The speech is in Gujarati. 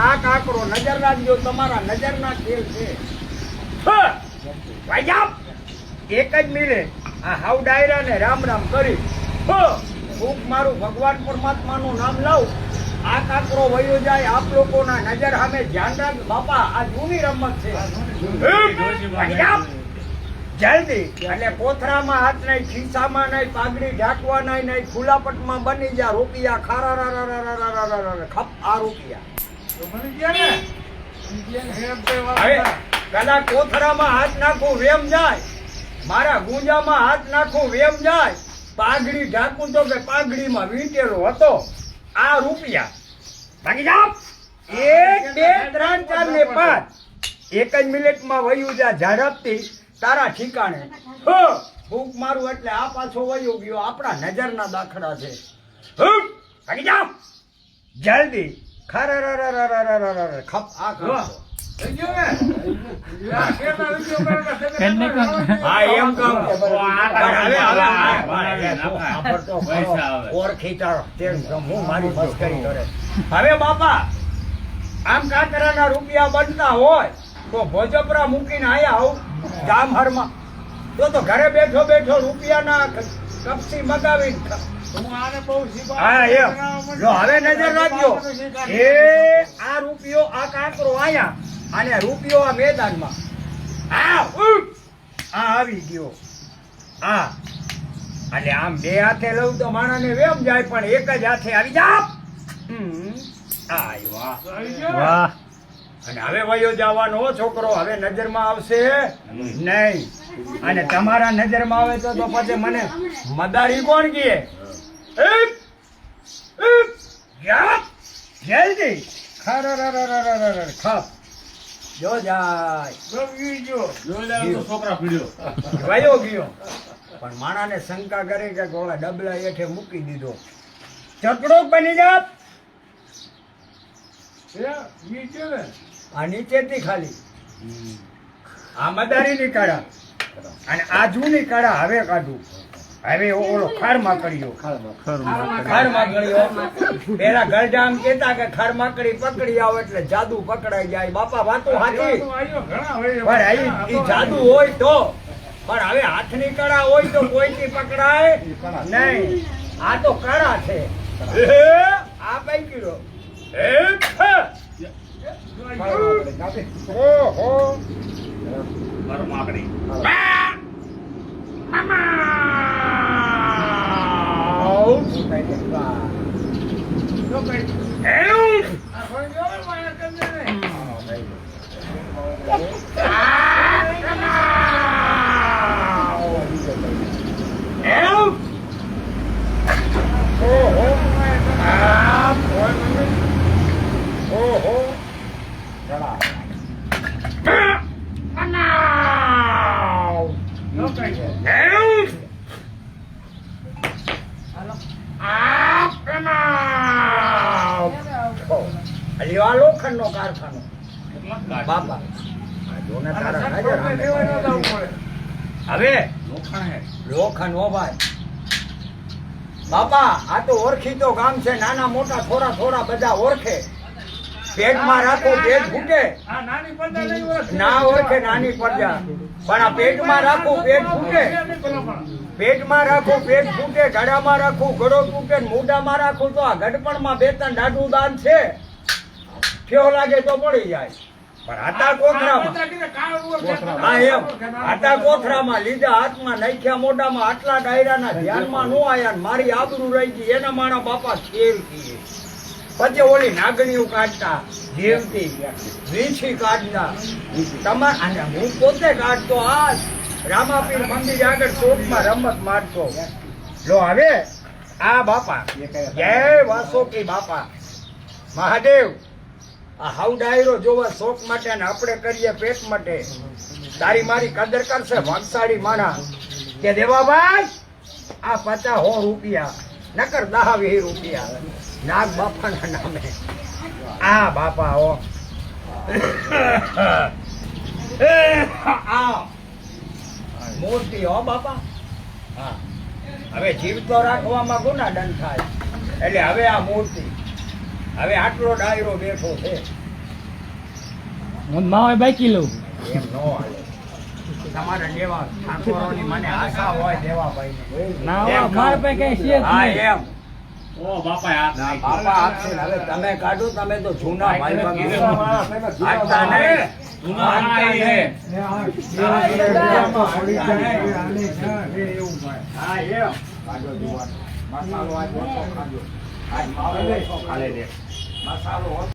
આ કાકરો નજર રાખજો, તમારા નજરના ખેલ છે. એક જ મિનિટ આ હાવ ડાયરા ને રામ રામ કરી હું મારું ભગવાન પરમાત્માનું નામ લાવું. આ કાકરો વયો જાય, આપ લોકોના નજર સામે ધ્યાન રાખ. બાપા આ જૂની રમત છે. જલ્દી એટલે કોથરામાં હાથ નહીં, ખિસ્સામાં નહીં, પાઘડી ઢાંકવા નહીં, ખુલ્લાપટમાં બની જા રૂપિયા ખારા ખપ આ રૂપિયા. કદાચ કોથરામાં હાથ નાખું વેમ જાય, મારા ગુંજામાં હાથ નાખું વેમ જાય, પાઘડી ઢાંકું તો કે પાઘડીમાં વીંટેલો હતો આ રૂપિયા. ભાગી જાઓ. 1 2 3 4 ને 5 એક જ મિનિટમાં વયું જા ઝડપથી તારા ઠીકાણે. ભૂખ મારું એટલે આ પાછો વયો ગયો. આપણા નજરના દાખલા છે. ભાગી જાઓ જલ્દી. ખપ આ કરો. હવે બાપા આમ કાકરાના રૂપિયા બનતા હોય તો ભોજપરા મૂકીને આયા આવું જામહરમાં તો ઘરે બેઠો બેઠો રૂપિયાના કપસી મગાવી. હવે નજર રાખજો. આ રૂપિયો આ કાકરો આયા અને રૂપિયો આ મેદાનમાં આવી ગયો. એટલે આમ બે હાથે લઉં તો માણસને વેમ જાય, પણ એક જ હાથે આવી જા. વાહ. અને હવે વયો જવાનો છોકરો હવે નજરમાં આવશે નહીં. અને તમારા નજરમાં આવે તો પછી મને મદારી કોણ કહે? જલ્દી ખપ જો જાય છોકરા વયો ગયો. પણ માણાને શંકા કરે કે ગોળા ડબલા હેઠે મૂકી દીધો. ચકડો બની જા. આ નીચેથી ખાલી આ મદારી ની કાઢા અને આ જૂની કાઢા હવે કાઢું. હવે ઓલો ખારમાં કર્યો. પેલા ગરજામ કેતા કે ખારમાકડી પકડી આવો એટલે જાદુ પકડાઈ જાય. બાપા વાતો સાચી, પણ ઈ જાદુ હોય તો. પણ હવે હાથની કળા હોય તો કોઈથી પકડાય નહીં. આ તો કળા છે. આ પૈકી લોખંડ નો કારખાનો. બાપા હવે લોખંડ હો ભાઈ. બાપા આ તો ઓળખીતો ગામ છે. નાના મોટા થોડા થોડા બધા ઓળખે. પેટમાં રાખો પેટ ફૂટે ના ઓળખે નાની પ્રજા, પણ આ પેટમાં રાખું પેટ ફૂટે. પેટમાં રાખું પેટ ફૂટે, ગળામાં રાખું ગળો તૂટે, મોઢામાં રાખું તો આ ગડપણમાં 2 3 દાઢું દાન છે. કેવો લાગે તો પડી જાય. પણ આટા કોથરામાં આટા કોથરામાં લીધા હાથમાં નાખ્યા મોઢામાં. આટલા ડાયરાના ધ્યાનમાં નો આયા. મારી આબરૂ રહી ગઈ. એના મારા બાપા ખેલ કીએ. પછી ઓલી નાગણીઓ કાઢતા, જીવતી વીછી કાઢતા. અને હું પોતે કાઢતો. આ રામાપીર મંદિર આગળ ચોકમાં રમત મારતો. લો હવે આ બાપા જય વાસોકી બાપા મહાદેવ. આ હાવ ડાયરો જોવા શોખ માટે ને આપણે કરીએ પેટ માટે. તારી મારી કદર કરશે ભાગશાળી માણા કે દેવાભાઈ આ 50 રૂપિયા નકર 10 20 રૂપિયા નાગ બાપાના નામે. આ બાપા હો આ મૂર્તિ હો બાપા. હવે જીવતો રાખવામાં ગુના દંડ થાય. એટલે હવે આ મૂર્તિ હવે આટલો ડાયરો બેઠો છે હું માવે બાકી લઉં. એમ ન હાલે તમારે દેવા ઠાકોરોની મને આશા હોય દેવાભાઈને. ના એમ મારા પાસે કઈ છે જ હા નહીં. એમ ના, બાપા આપશે ને. હવે તમે કાઢો, તમે તો જૂના ભાઈબંધ છો. હાંચતા નહીં. હાંચતા નહીં. હા એમ કાઢો જુવાન. મસાલો આજ ઓછો ખાજો. આજ માવો ઓછો ખાલે દે. મસાલો ઓછો